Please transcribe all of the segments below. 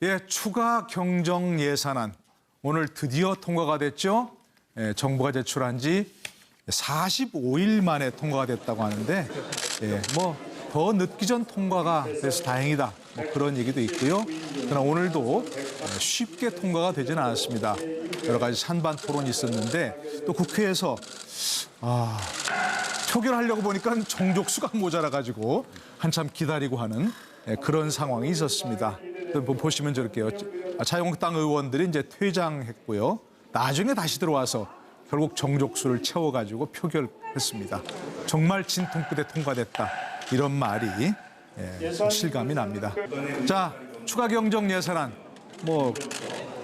예, 추가 경정 예산안 오늘 드디어 통과가 됐죠. 예, 정부가 제출한 지 45일 만에 통과가 됐다고 하는데 더 늦기 전 통과가 돼서 다행이다. 그런 얘기도 있고요. 그러나 오늘도 쉽게 통과가 되지는 않았습니다. 여러 가지 찬반 토론이 있었는데 또 국회에서 표결하려고 보니까 정족수가 모자라가지고 한참 기다리고 하는 그런 상황이 있었습니다. 보시면 저렇게요. 자유한국당 의원들이 이제 퇴장했고요. 나중에 다시 들어와서 결국 정족수를 채워가지고 표결했습니다. 정말 진통 끝에 통과됐다. 이런 말이 실감이 납니다. 자, 추가 경정 예산안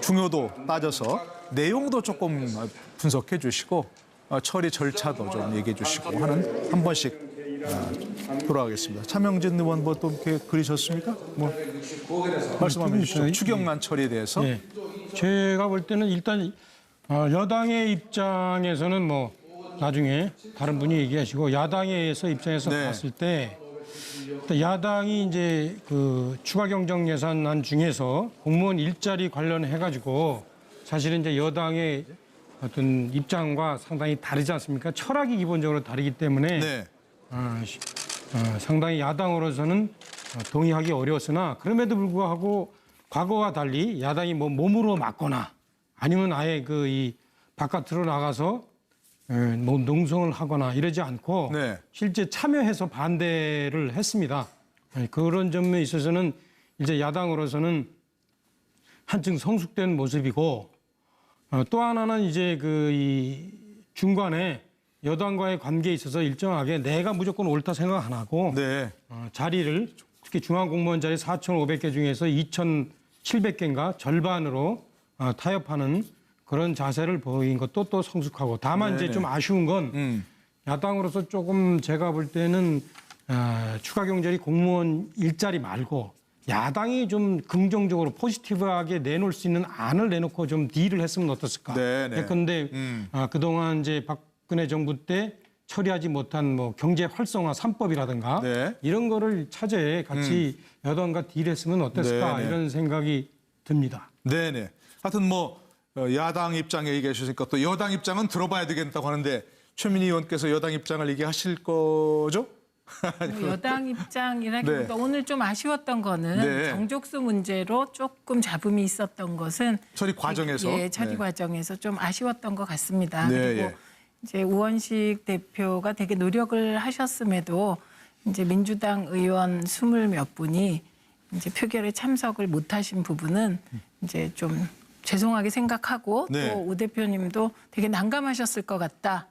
중요도 따져서 내용도 조금 분석해 주시고 처리 절차도 좀 얘기해 주시고 하는 한 번씩 돌아가겠습니다. 차명진 의원 또 이렇게 그리셨습니까? 말씀해 주시죠. 추경안 처리에 대해서. 네. 제가 볼 때는 일단 여당의 입장에서는 나중에 다른 분이 얘기하시고 야당에서 입장에서 봤을 때 야당이 이제 그 추가 경정 예산안 중에서 공무원 일자리 관련해 가지고 사실은 이제 여당의 어떤 입장과 상당히 다르지 않습니까? 철학이 기본적으로 다르기 때문에 상당히 야당으로서는 동의하기 어려웠으나 그럼에도 불구하고 과거와 달리 야당이 몸으로 막거나 아니면 아예 이 바깥으로 나가서 농성을 하거나 이러지 않고 실제 참여해서 반대를 했습니다. 그런 점에 있어서는 이제 야당으로서는 한층 성숙된 모습이고 또 하나는 이제 이 중간에 여당과의 관계에 있어서 일정하게 내가 무조건 옳다 생각 안 하고 자리를 특히 중앙공무원 자리 4,500개 중에서 2,700개인가 절반으로 타협하는 그런 자세를 보인 것도 또 성숙하고 다만 이제 좀 아쉬운 건 야당으로서 조금 제가 볼 때는 추가 경정이 공무원 일자리 말고 야당이 좀 긍정적으로 포지티브하게 내놓을 수 있는 안을 내놓고 좀 딜을 했으면 어떻을까. 그런데 그동안 이제 박근혜 정부 때 처리하지 못한 경제 활성화 3법이라든가 이런 거를 차제에 같이 여당과 딜했으면 어땠을까 이런 생각이 듭니다. 네네. 하여튼 야당 입장 얘기해 주시니까 또 여당 입장은 들어봐야 되겠다고 하는데 최민희 의원께서 여당 입장을 얘기하실 거죠? 여당 입장이라기보다 오늘 좀 아쉬웠던 거는 정족수 문제로 조금 잡음이 있었던 것은 처리 과정에서 처리 과정에서 좀 아쉬웠던 것 같습니다. 그리고 이제 우원식 대표가 되게 노력을 하셨음에도 이제 민주당 의원 20몇 분이 이제 표결에 참석을 못하신 부분은 이제 좀 죄송하게 생각하고 또 우 대표님도 되게 난감하셨을 것 같다.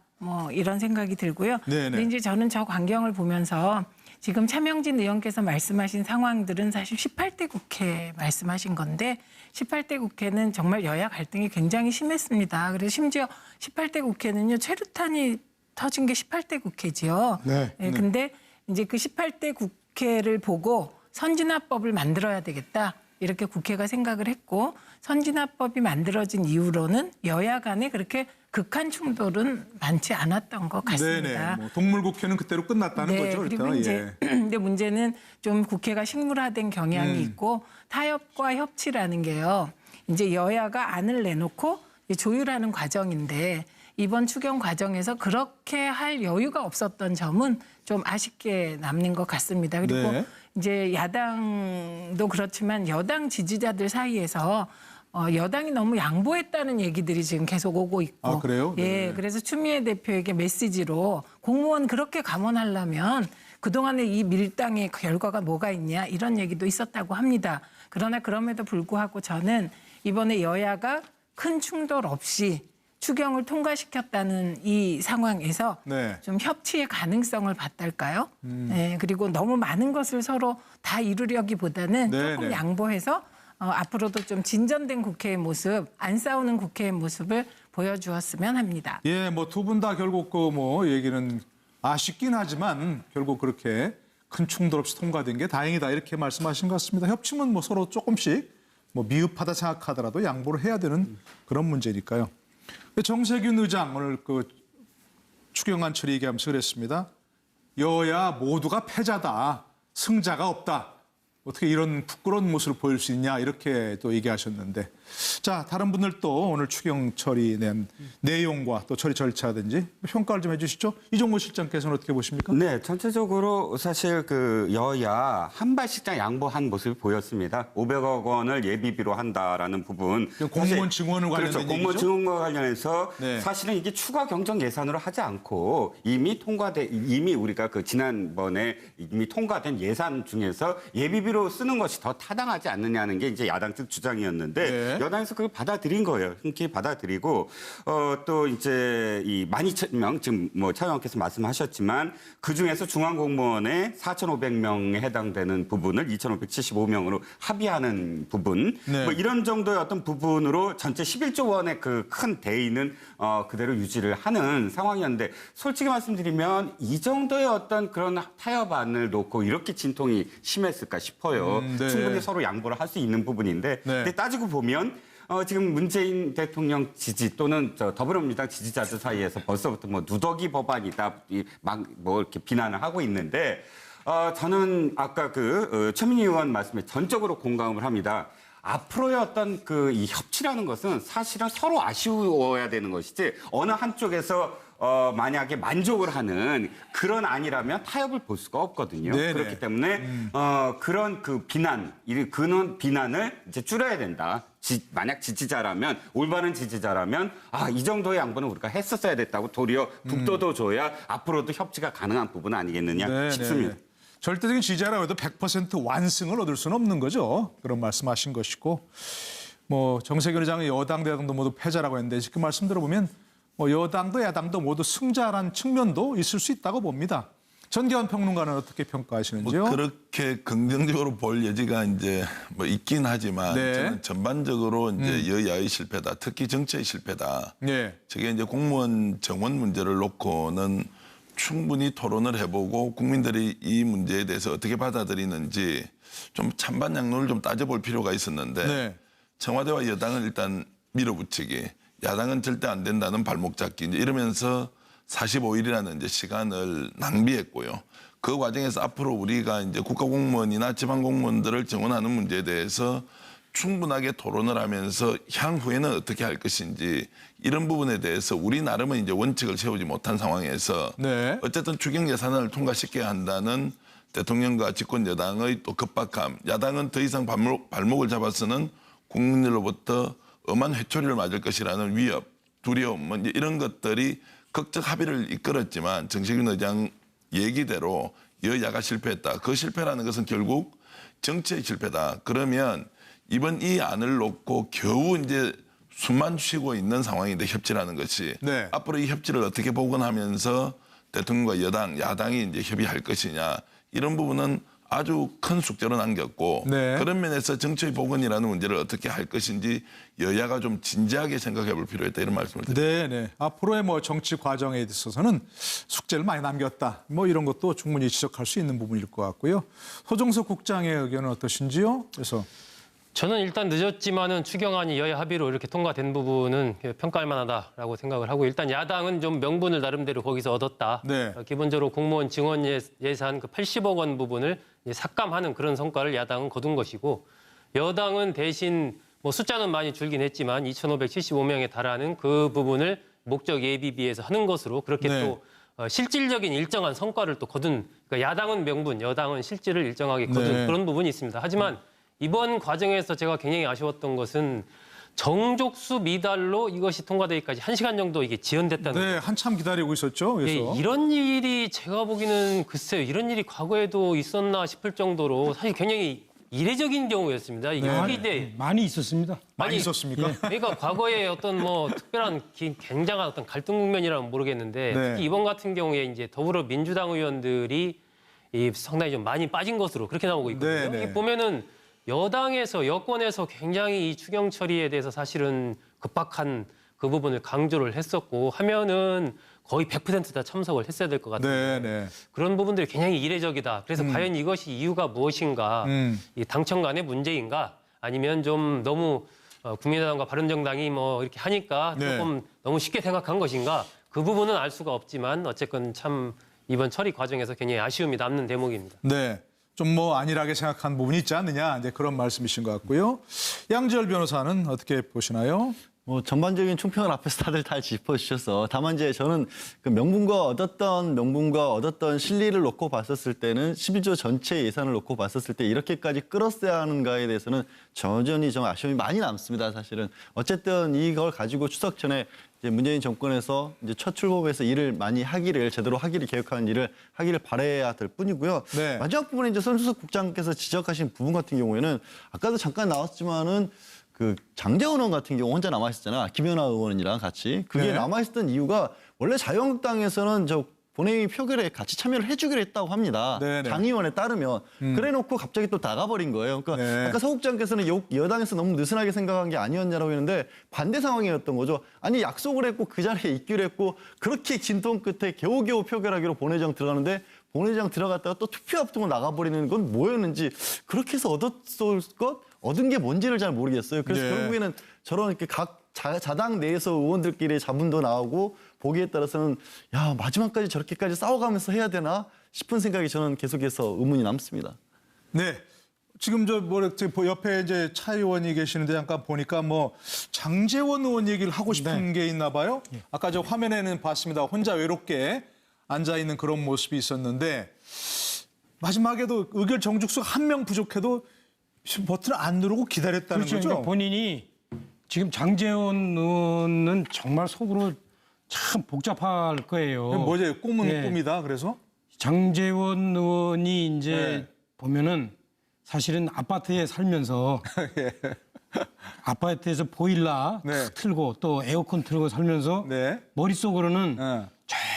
이런 생각이 들고요. 근데 이제 저는 저 광경을 보면서 지금 차명진 의원께서 말씀하신 상황들은 사실 18대 국회 말씀하신 건데 18대 국회는 정말 여야 갈등이 굉장히 심했습니다. 그래서 심지어 18대 국회는요. 최루탄이 터진 게 18대 국회지요. 근데 이제 그 18대 국회를 보고 선진화법을 만들어야 되겠다. 이렇게 국회가 생각을 했고 선진화법이 만들어진 이후로는 여야 간에 그렇게 극한 충돌은 많지 않았던 것 같습니다. 동물국회는 그때로 끝났다는 거죠. 그리고 이제 근데 문제는 좀 국회가 식물화된 경향이 있고 타협과 협치라는 게요. 이제 여야가 안을 내놓고 조율하는 과정인데 이번 추경 과정에서 그렇게 할 여유가 없었던 점은 좀 아쉽게 남는 것 같습니다. 그리고 이제 야당도 그렇지만 여당 지지자들 사이에서 여당이 너무 양보했다는 얘기들이 지금 계속 오고 있고. 그래요? 그래서 추미애 대표에게 메시지로 공무원 그렇게 감원하려면 그동안의 이 밀당의 결과가 뭐가 있냐 이런 얘기도 있었다고 합니다. 그러나 그럼에도 불구하고 저는 이번에 여야가 큰 충돌 없이 추경을 통과시켰다는 이 상황에서 좀 협치의 가능성을 봤달까요? 그리고 너무 많은 것을 서로 다 이루려기보다는 조금 양보해서 앞으로도 좀 진전된 국회의 모습, 안 싸우는 국회의 모습을 보여주었으면 합니다. 두 분 다 결국 얘기는 아쉽긴 하지만 결국 그렇게 큰 충돌 없이 통과된 게 다행이다 이렇게 말씀하신 것 같습니다. 협치는 서로 조금씩 미흡하다 생각하더라도 양보를 해야 되는 그런 문제니까요. 정세균 의장 오늘 추경안 처리 얘기하면서 그랬습니다. 여야 모두가 패자다. 승자가 없다. 어떻게 이런 부끄러운 모습을 보일 수 있냐 이렇게 또 얘기하셨는데 자 다른 분들도 오늘 추경 처리 낸 내용과 또 처리 절차든지 평가를 좀 해주시죠. 이종무 실장께서는 어떻게 보십니까? 네, 전체적으로 사실 그 여야 한 발씩 다 양보한 모습이 보였습니다. 500억 원을 예비비로 한다라는 부분. 공무원 증원을 관련된 그렇죠. 공무원 얘기죠? 증원과 관련해서 네. 사실은 이게 추가 경정 예산으로 하지 않고 이미 우리가 그 지난번에 이미 통과된 예산 중에서 예비비로 쓰는 것이 더 타당하지 않느냐는 게 이제 야당 측 주장이었는데 네. 여당에서 그걸 받아들인 거예요. 흔쾌히 받아들이고 또 이제 이 12,000명 지금 뭐 차 의원께서 말씀하셨지만 그 중에서 중앙공무원의 4,500명에 해당되는 부분을 2,575명으로 합의하는 부분 네. 뭐 이런 정도의 어떤 부분으로 전체 11조 원의 그 큰 대의는 그대로 유지를 하는 상황이었는데 솔직히 말씀드리면 이 정도의 어떤 그런 타협안을 놓고 이렇게 진통이 심했을까 싶어요. 네. 충분히 서로 양보를 할 수 있는 부분인데 네. 근데 따지고 보면 지금 문재인 대통령 지지 또는 더불어민주당 지지자들 사이에서 벌써부터 뭐 누더기 법안이다 막 뭐 이렇게 비난을 하고 있는데 저는 아까 그 최민희 의원 말씀에 전적으로 공감을 합니다. 앞으로의 어떤 그 이 협치라는 것은 사실은 서로 아쉬워야 되는 것이지 어느 한쪽에서 만약에 만족을 하는 그런 안이라면 타협을 볼 수가 없거든요. 네네. 그렇기 때문에 그런 그 그런 비난을 이제 줄여야 된다. 만약 지지자라면 올바른 지지자라면 이 정도의 양보는 우리가 했었어야 됐다고 도리어 북돋워줘야 앞으로도 협치가 가능한 부분 아니겠느냐 네네. 싶습니다. 절대적인 지지자라고 해도 100% 완승을 얻을 수는 없는 거죠. 그런 말씀하신 것이고 뭐 정세균 의장의 여당 대당도 모두 패자라고 했는데 그 말씀 들어보면 뭐 여당도 야당도 모두 승자란 측면도 있을 수 있다고 봅니다. 전기환 평론가는 어떻게 평가하시는지요? 뭐 그렇게 긍정적으로 볼 여지가 이제 뭐 있긴 하지만 네. 저는 전반적으로 이제 여야의 실패다. 특히 정치의 실패다. 네. 저게 이제 공무원 정원 문제를 놓고는 충분히 토론을 해보고 국민들이 이 문제에 대해서 어떻게 받아들이는지 좀 찬반 양론을 좀 따져볼 필요가 있었는데 네. 청와대와 여당은 일단 밀어붙이기, 야당은 절대 안 된다는 발목 잡기 이제 이러면서 45일이라는 이제 시간을 낭비했고요. 그 과정에서 앞으로 우리가 이제 국가공무원이나 지방공무원들을 정원하는 문제에 대해서 충분하게 토론을 하면서 향후에는 어떻게 할 것인지 이런 부분에 대해서 우리 나름은 이제 원칙을 세우지 못한 상황에서 네. 어쨌든 추경 예산을 통과시켜야 한다는 대통령과 집권 여당의 또 급박함, 야당은 더 이상 발목을 잡아서는 국민들로부터 엄한 회초리를 맞을 것이라는 위협, 두려움, 뭐 이제 이런 것들이 극적 합의를 이끌었지만 정세균 의장 얘기대로 여야가 실패했다. 그 실패라는 것은 결국 정치의 실패다. 그러면 이번 이 안을 놓고 겨우 이제 숨만 쉬고 있는 상황인데 협치라는 것이 네. 앞으로 이 협치를 어떻게 복원하면서 대통령과 여당, 야당이 이제 협의할 것이냐 이런 부분은 아주 큰 숙제로 남겼고 네. 그런 면에서 정치의 복원이라는 문제를 어떻게 할 것인지 여야가 좀 진지하게 생각해 볼 필요가 있다 이런 말씀을 드립니다. 네, 네. 앞으로의 뭐 정치 과정에 있어서는 숙제를 많이 남겼다. 뭐 이런 것도 충분히 지적할 수 있는 부분일 것 같고요. 소정석 국장의 의견은 어떠신지요? 그래서 저는 일단 늦었지만은 추경안이 여야 합의로 이렇게 통과된 부분은 평가할 만하다라고 생각을 하고 일단 야당은 좀 명분을 나름대로 거기서 얻었다. 네. 기본적으로 공무원 증원 예산 그 80억 원 부분을 이제 삭감하는 그런 성과를 야당은 거둔 것이고 여당은 대신 뭐 숫자는 많이 줄긴 했지만 2,575명에 달하는 그 부분을 목적 예비비에서 하는 것으로 그렇게 네. 또 실질적인 일정한 성과를 또 거둔 그러니까 야당은 명분, 여당은 실질을 일정하게 거둔 네. 그런 부분이 있습니다. 하지만 이번 과정에서 제가 굉장히 아쉬웠던 것은 정족수 미달로 이것이 통과되기까지 1시간 정도 이게 지연됐다는 네, 거예요. 한참 기다리고 있었죠. 예, 그래서 이런 일이 제가 보기에는 글쎄요. 이런 일이 과거에도 있었나 싶을 정도로 사실 굉장히 이례적인 경우였습니다. 이게 허위대 많이 있었습니다. 많이 아니, 있었습니까? 그러니까 과거에 어떤 뭐 특별한 굉장한 어떤 갈등 국면이라면 모르겠는데 네. 특히 이번 같은 경우에 이제 더불어민주당 의원들이 상당히 좀 많이 빠진 것으로 그렇게 나오고 있거든요. 네, 네. 이게 보면은 여당에서 여권에서 굉장히 이 추경 처리에 대해서 사실은 급박한 그 부분을 강조를 했었고 하면은 거의 100% 다 참석을 했어야 될 것 같아요. 네, 네. 그런 부분들이 굉장히 이례적이다. 그래서 과연 이것이 이유가 무엇인가? 이 당청 간의 문제인가? 아니면 좀 너무 국민의당과 바른정당이 뭐 이렇게 하니까 네. 조금 너무 쉽게 생각한 것인가? 그 부분은 알 수가 없지만 어쨌건 참 이번 처리 과정에서 굉장히 아쉬움이 남는 대목입니다. 네. 좀 뭐 안일하게 생각한 부분이 있지 않느냐 이제 그런 말씀이신 것 같고요. 양지열 변호사는 어떻게 보시나요? 뭐 전반적인 총평을 앞에서 다들 잘 짚어주셔서 다만 이제 저는 그 명분과 얻었던 실리를 놓고 봤었을 때는 11조 전체 예산을 놓고 봤었을 때 이렇게까지 끌었어야 하는가에 대해서는 여전히 좀 아쉬움이 많이 남습니다. 사실은 어쨌든 이걸 가지고 추석 전에 이제 문재인 정권에서 이제 첫 출범에서 일을 많이 제대로 하기를 계획하는 일을 하기를 바라야 될 뿐이고요. 네. 마지막 부분에 이제 손수석 국장께서 지적하신 부분 같은 경우에는 아까도 잠깐 나왔지만은 그 장제원 의원 같은 경우 혼자 남아 있었잖아. 김연아 의원이랑 같이. 그게 네. 남아 있었던 이유가 원래 자유한국당에서는 저 본회의 표결에 같이 참여를 해주기로 했다고 합니다. 네네. 장 의원에 따르면. 그래놓고 갑자기 또 나가버린 거예요. 그러니까 네. 아까 서 국장께서는 여당에서 너무 느슨하게 생각한 게 아니었냐라고 했는데 반대 상황이었던 거죠. 아니 약속을 했고 그 자리에 있기로 했고 그렇게 진통 끝에 겨우겨우 표결하기로 본회의장 들어가는데 본회의장 들어갔다가 또 투표 앞두고 나가버리는 건 뭐였는지 그렇게 해서 얻은 게 뭔지를 잘 모르겠어요. 그래서 네. 결국에는 저런 이렇게 각 자당 내에서 의원들끼리 자문도 나오고 보기에 따라서는 야 마지막까지 저렇게까지 싸워가면서 해야 되나 싶은 생각이 저는 계속해서 의문이 남습니다. 네. 지금 옆에 이제 차 의원이 계시는데 잠깐 보니까 뭐 장제원 의원 얘기를 하고 싶은 게 있나 봐요. 아까 저 화면에는 봤습니다. 혼자 외롭게 앉아 있는 그런 모습이 있었는데 마지막에도 의결 정죽수가 한 명 부족해도 버튼을 안 누르고 기다렸다는 그렇죠. 거죠. 그러니까 본인이 지금 장제원 의원은 정말 속으로 참 복잡할 거예요. 뭐죠? 꿈은 예. 꿈이다. 그래서 장제원 의원이 이제 네. 보면은 사실은 아파트에 살면서 아파트에서 보일러 네. 틀고 또 에어컨 틀고 살면서 네. 머릿속으로는 네.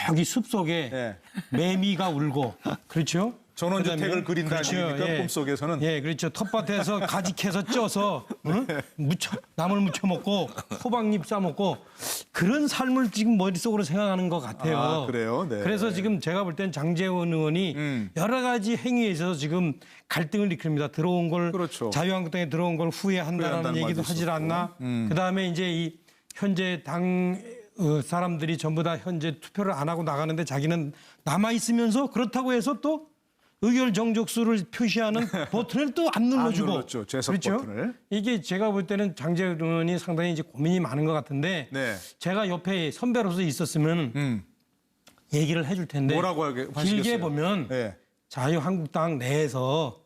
저기 숲속에 네. 매미가 울고 그렇죠? 전원주택을 그다음에 그린다 그렇죠. 얘기니까 예. 꿈속에서는 예, 그렇죠. 텃밭에서 가지캐서 쪄서 응? 나물 무쳐 먹고 호박잎 싸 먹고 그런 삶을 지금 머릿속으로 생각하는 것 같아요. 아, 그래요? 네. 그래서 지금 제가 볼 땐 장제원 의원이 여러 가지 행위에 있어서 지금 갈등을 일으킵니다. 들어온 걸 그렇죠. 자유한국당에 들어온 걸 후회한다는 후회한다는 얘기도 말도 하질 않나. 그다음에 이제 이 현재 당 사람들이 전부 다 현재 투표를 안 하고 나가는데 자기는 남아 있으면서 그렇다고 해서 또 의결 정족수를 표시하는 버튼을 또 안 눌러주고 눌렀죠. 제석 버튼을. 이게 제가 볼 때는 장제원 의원이 상당히 이제 고민이 많은 것 같은데 네. 제가 옆에 선배로서 있었으면 얘기를 해줄 텐데 뭐라고 하시겠어요? 길게 보면 네. 자유한국당 내에서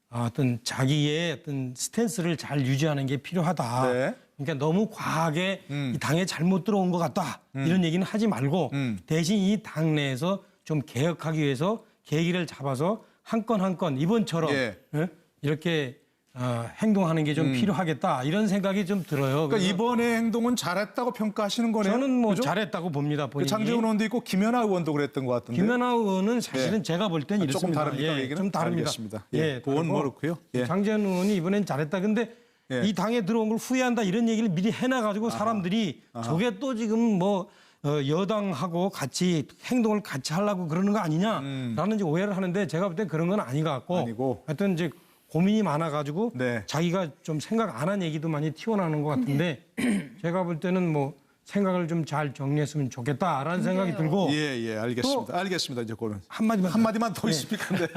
어떤 자기의 어떤 스탠스를 잘 유지하는 게 필요하다. 네. 그러니까 너무 과하게 이 당에 잘못 들어온 것 같다. 이런 얘기는 하지 말고 대신 이 당 내에서 좀 개혁하기 위해서 계기를 잡아서 한 건 한 건 이번처럼 예. 이렇게 행동하는 게 좀 필요하겠다. 이런 생각이 좀 들어요. 그러니까 그래서 이번에 행동은 잘했다고 평가하시는 거네요. 저는 뭐 그죠? 잘했다고 봅니다. 본인이. 장제원 의원도 있고 김연아 의원도 그랬던 것 같은데. 김연아 의원은 사실은 예. 제가 볼 땐 조금 이렇습니다. 다릅니까, 예, 얘기는? 좀 다릅니다. 알겠습니다. 예, 그건 그리고 모르고요. 예. 장제원 의원이 이번엔 잘했다. 근데 예. 이 당에 들어온 걸 후회한다 이런 얘기를 미리 해놔가지고 사람들이 저게 또 지금 뭐 여당하고 같이 행동을 같이 하려고 그러는 거 아니냐라는 이제 오해를 하는데 제가 볼 때 그런 건 아닌 것 같고 아니고. 하여튼 이제 고민이 많아가지고 네. 자기가 좀 생각 안 한 얘기도 많이 튀어나오는 것 같은데 제가 볼 때는 뭐 생각을 좀 잘 정리했으면 좋겠다라는 생각이 들고 예, 알겠습니다. 알겠습니다. 이제 그거는 한마디만 더 있습니까? 네.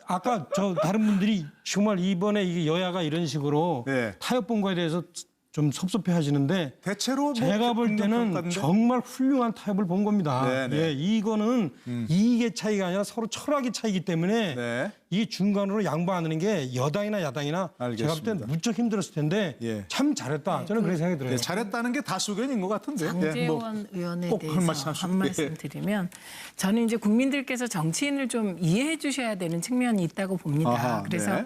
아까 저 다른 분들이 정말 이번에 이게 여야가 이런 식으로 네. 타협 본 거에 대해서 좀 섭섭해 하시는데 대체로 뭐 제가 볼 때는 평가인데? 정말 훌륭한 타협을 본 겁니다. 네, 네. 예, 이거는 이익의 차이가 아니라 서로 철학의 차이기 때문에 네. 이 중간으로 양보하는 게 여당이나 야당이나 제가 볼 알겠습니다. 때는 무척 힘들었을 텐데 예. 참 잘했다. 저는 그런 생각이 들어요. 예, 잘했다는 게 다수견인 것 같은데. 장제원 의원에 꼭 대해서 한 말씀 하시죠. 한 말씀 예. 드리면 저는 이제 국민들께서 정치인을 좀 이해해 주셔야 되는 측면이 있다고 봅니다. 아하, 그래서 네.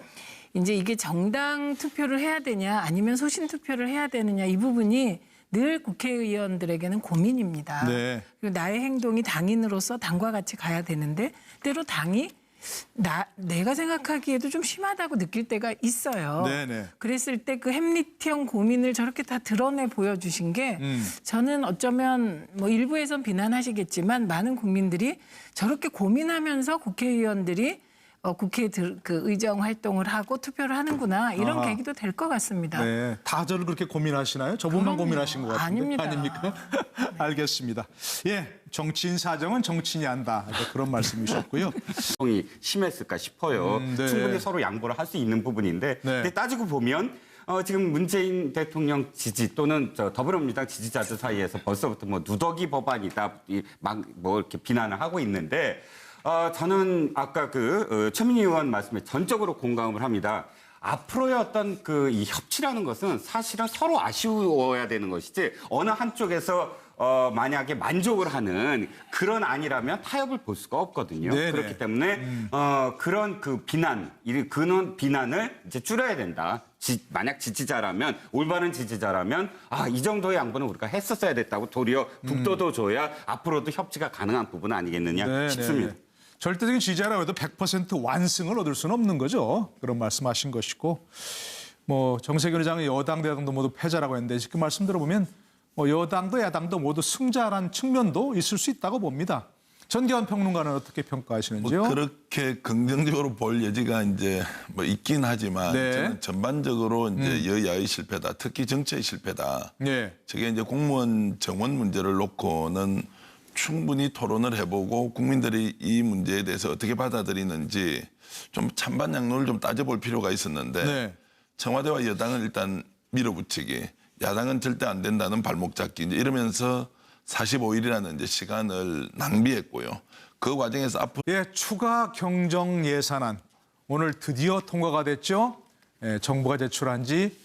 이제 이게 정당 투표를 해야 되냐 아니면 소신 투표를 해야 되느냐 이 부분이 늘 국회의원들에게는 고민입니다. 네. 그리고 나의 행동이 당인으로서 당과 같이 가야 되는데 때로 당이 내가 생각하기에도 좀 심하다고 느낄 때가 있어요. 네네. 그랬을 때 그 햄릿형 고민을 저렇게 다 드러내 보여주신 게 저는 어쩌면 뭐 일부에선 비난하시겠지만 많은 국민들이 저렇게 고민하면서 국회의원들이 국회 그 의정 활동을 하고 투표를 하는구나 이런 아하. 계기도 될 것 같습니다. 네, 다들 그렇게 고민하시나요? 저분만 그럼요. 고민하신 것 같은데 아닙니다. 아닙니까? 알겠습니다. 예, 정치인 사정은 정치인이 안다 그런 말씀이셨고요. 이 심했을까 싶어요. 네. 충분히 서로 양보를 할 수 있는 부분인데 네. 근데 따지고 보면 지금 문재인 대통령 지지 또는 더불어민주당 지지자들 사이에서 벌써부터 뭐 누더기 법안이다 막 뭐 이렇게 비난을 하고 있는데 저는 아까 최민희 의원 말씀에 전적으로 공감을 합니다. 앞으로의 어떤 이 협치라는 것은 사실은 서로 아쉬워야 되는 것이지 어느 한쪽에서 만약에 만족을 하는 그런 안이라면 타협을 볼 수가 없거든요. 네네. 그렇기 때문에 그런 그런 비난을 이제 줄여야 된다. 만약 지지자라면 올바른 지지자라면 이 정도의 양보는 우리가 했었어야 됐다고 도리어 북돋워줘야 앞으로도 협치가 가능한 부분 아니겠느냐 네, 싶습니다. 네. 절대적인 지지자라고 해도 100% 완승을 얻을 수는 없는 거죠. 그런 말씀하신 것이고 뭐 정세균 의장의 여당 대당도 모두 패자라고 했는데 그 말씀 들어보면 뭐 여당도 야당도 모두 승자란 측면도 있을 수 있다고 봅니다. 전기환 평론가는 어떻게 평가하시는지요? 뭐 그렇게 긍정적으로 볼 여지가 이제 뭐 있긴 하지만 네. 저는 전반적으로 이제 여야의 실패다. 특히 정치의 실패다. 네. 저게 이제 공무원 정원 문제를 놓고는 충분히 토론을 해보고 국민들이 이 문제에 대해서 어떻게 받아들이는지 좀 찬반양론을 좀 따져볼 필요가 있었는데 네. 청와대와 여당은 일단 밀어붙이기, 야당은 절대 안 된다는 발목 잡기 이제 이러면서 45일이라는 이제 시간을 낭비했고요. 그 과정에서 앞으로 예, 추가 경정 예산안 오늘 드디어 통과가 됐죠. 예, 정부가 제출한 지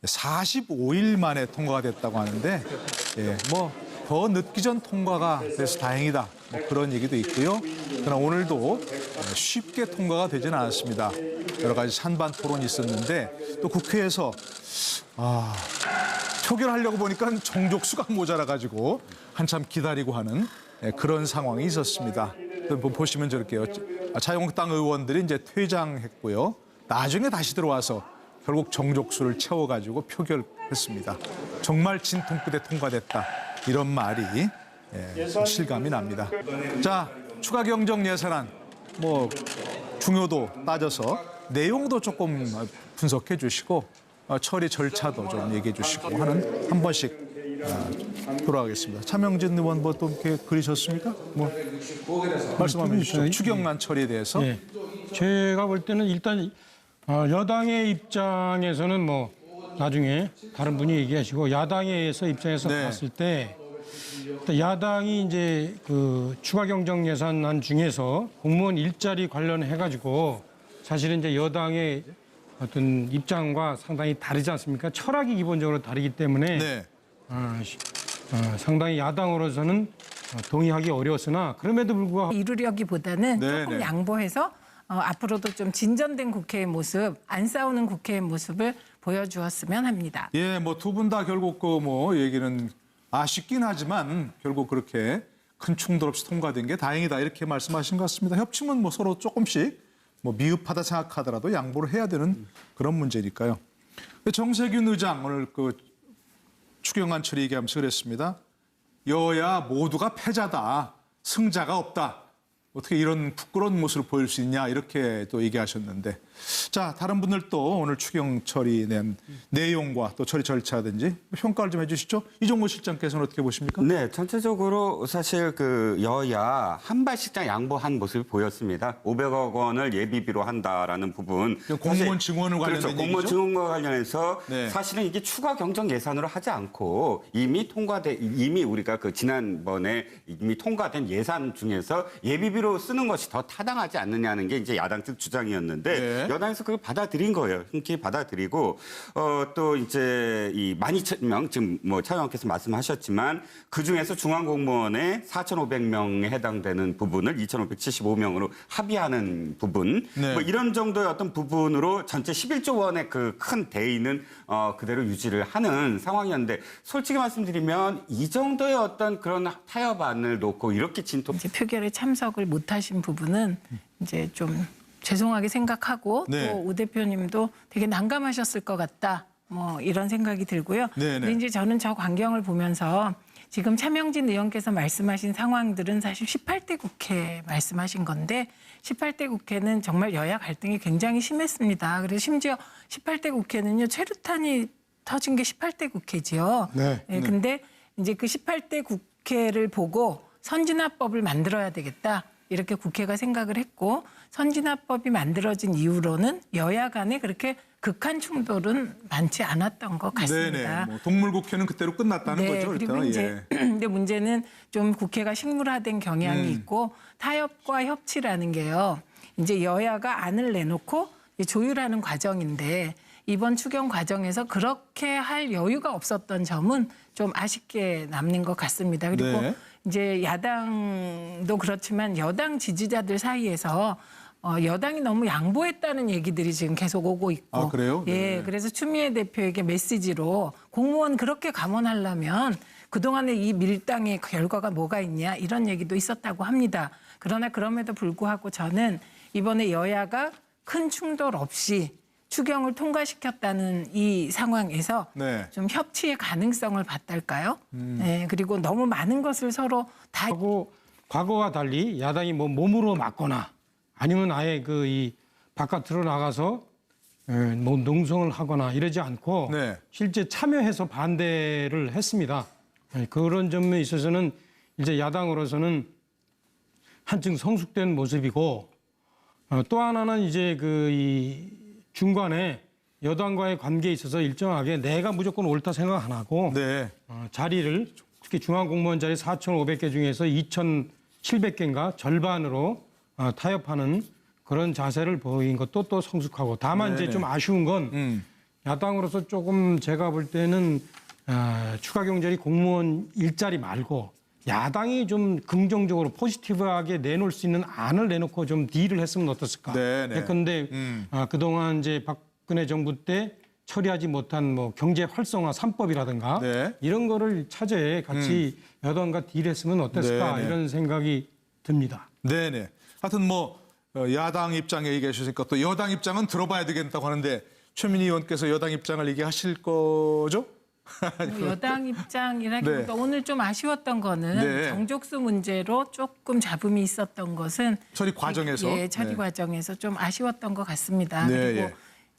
45일 만에 통과가 됐다고 하는데 예, 뭐 더 늦기 전 통과가 돼서 다행이다. 뭐 그런 얘기도 있고요. 그러나 오늘도 쉽게 통과가 되지는 않았습니다. 여러 가지 찬반 토론이 있었는데 또 국회에서 표결하려고 보니까 정족수가 모자라가지고 한참 기다리고 하는 그런 상황이 있었습니다. 보시면 저렇게요. 자유한국당 의원들이 이제 퇴장했고요. 나중에 다시 들어와서 결국 정족수를 채워가지고 표결했습니다. 정말 진통 끝에 통과됐다. 이런 말이 실감이 납니다. 자, 추가 경정 예산안 뭐 중요도 따져서 내용도 조금 분석해 주시고 처리 절차도 좀 얘기해 주시고 하는 한 번씩 돌아가겠습니다. 차명진 의원 뭐 또 이렇게 그리셨습니까? 뭐 말씀해 주시죠. 추경안 처리에 대해서. 네. 제가 볼 때는 일단 여당의 입장에서는 뭐 나중에 다른 분이 얘기하시고 야당에서 입장에서 네. 봤을 때 야당이 이제 그 추가 경정 예산안 중에서 공무원 일자리 관련해 가지고 사실은 이제 여당의 어떤 입장과 상당히 다르지 않습니까? 철학이 기본적으로 다르기 때문에 네. 상당히 야당으로서는 동의하기 어려웠으나 그럼에도 불구하고 이루려기보다는 네, 조금 네. 양보해서 앞으로도 좀 진전된 국회의 모습, 안 싸우는 국회의 모습을 보여주었으면 합니다. 예, 뭐 두 분 다 결국 그 뭐 얘기는 아쉽긴 하지만 결국 그렇게 큰 충돌 없이 통과된 게 다행이다 이렇게 말씀하신 것 같습니다. 협치는 뭐 서로 조금씩 뭐 미흡하다 생각하더라도 양보를 해야 되는 그런 문제니까요. 정세균 의장 오늘 그 추경안 처리 얘기하면서 그랬습니다. 여야 모두가 패자다. 승자가 없다. 어떻게 이런 부끄러운 모습을 보일 수 있냐 이렇게 또 얘기하셨는데 자 다른 분들도 오늘 추경 처리 낸 내용과 또 처리 절차든지 평가를 좀 해주시죠. 이종호 실장께서는 어떻게 보십니까? 네, 전체적으로 사실 여야 한 발씩장 양보한 모습이 보였습니다. 500억 원을 예비비로 한다라는 부분. 공무원 증원을 관련된 그렇죠. 공무원 얘기죠? 증원과 관련해서 네. 사실은 이게 추가 경정 예산으로 하지 않고 이미 우리가 지난번에 이미 통과된 예산 중에서 예비비로 쓰는 것이 더 타당하지 않느냐는 게 이제 야당 측 주장이었는데 네. 여당에서 그걸 받아들인 거예요. 흔쾌히 받아들이고 또 이제 이 12,000명 지금 뭐 차 의원께서 말씀하셨지만 그 중에서 중앙공무원의 4,500명에 해당되는 부분을 2,575명으로 합의하는 부분 네. 뭐 이런 정도의 어떤 부분으로 전체 11조 원의 그 큰 대의는 그대로 유지를 하는 상황이었는데 솔직히 말씀드리면 이 정도의 어떤 그런 타협안을 놓고 이렇게 진통 이제 표결에 참석을 못하신 부분은 이제 좀 죄송하게 생각하고 네. 또 오 대표님도 되게 난감하셨을 것 같다. 뭐 이런 생각이 들고요. 네, 네. 근데 이제 저는 저 광경을 보면서 지금 차명진 의원께서 말씀하신 상황들은 사실 18대 국회 말씀하신 건데 18대 국회는 정말 여야 갈등이 굉장히 심했습니다. 그래서 심지어 18대 국회는요 최루탄이 터진 게 18대 국회지요. 네. 근데 이제 그 18대 국회를 보고 선진화법을 만들어야 되겠다. 이렇게 국회가 생각을 했고 선진화법이 만들어진 이후로는 여야 간에 그렇게 극한 충돌은 많지 않았던 것 같습니다. 네네. 뭐 동물국회는 그때로 끝났다는 네, 거죠. 그리고 일단. 이제 근데 문제는 좀 국회가 식물화된 경향이 있고 타협과 협치라는 게요. 이제 여야가 안을 내놓고 조율하는 과정인데 이번 추경 과정에서 그렇게 할 여유가 없었던 점은 좀 아쉽게 남는 것 같습니다. 그리고 네. 이제 야당도 그렇지만 여당 지지자들 사이에서 여당이 너무 양보했다는 얘기들이 지금 계속 오고 있고. 아, 그래요? 예, 네. 그래서 추미애 대표에게 메시지로 공무원 그렇게 감원하려면 그동안의 이 밀당의 결과가 뭐가 있냐 이런 얘기도 있었다고 합니다. 그러나 그럼에도 불구하고 저는 이번에 여야가 큰 충돌 없이 추경을 통과시켰다는 이 상황에서 네. 좀 협치의 가능성을 봤달까요? 네, 그리고 너무 많은 것을 서로 다 하고 과거와 달리 야당이 뭐 몸으로 막거나 아니면 아예 그 이 바깥으로 나가서 뭐 농성을 하거나 이러지 않고 네. 실제 참여해서 반대를 했습니다. 그런 점에 있어서는 이제 야당으로서는 한층 성숙된 모습이고 또 하나는 이제 그 이 중간에 여당과의 관계에 있어서 일정하게 내가 무조건 옳다 생각 안 하고 네. 자리를 특히 중앙공무원 자리 4,500개 중에서 2,700개인가 절반으로 타협하는 그런 자세를 보인 것도 또 성숙하고 다만 네네. 이제 좀 아쉬운 건 야당으로서 조금 제가 볼 때는 추가 경절이 공무원 일자리 말고 야당이 좀 긍정적으로 포지티브하게 내놓을 수 있는 안을 내놓고 좀 딜을 했으면 어떻을까. 네네. 그런데 그동안 이제 박근혜 정부 때 처리하지 못한 뭐 경제 활성화 3법이라든가 네. 이런 거를 차제에 같이 여당과 딜했으면 어땠을까 네네. 이런 생각이 듭니다. 네네. 하여튼 뭐 야당 입장에 얘기하셨으니까 또 여당 입장은 들어봐야 되겠다고 하는데 최민희 의원께서 여당 입장을 얘기하실 거죠? 뭐 여당 입장이라기보다 네. 오늘 좀 아쉬웠던 거는 네. 정족수 문제로 조금 잡음이 있었던 것은 처리 과정에서. 예, 처리 네. 과정에서 좀 아쉬웠던 것 같습니다. 네, 그리고 예.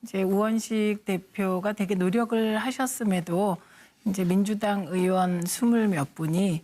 이제 우원식 대표가 되게 노력을 하셨음에도 이제 민주당 의원 20몇 분이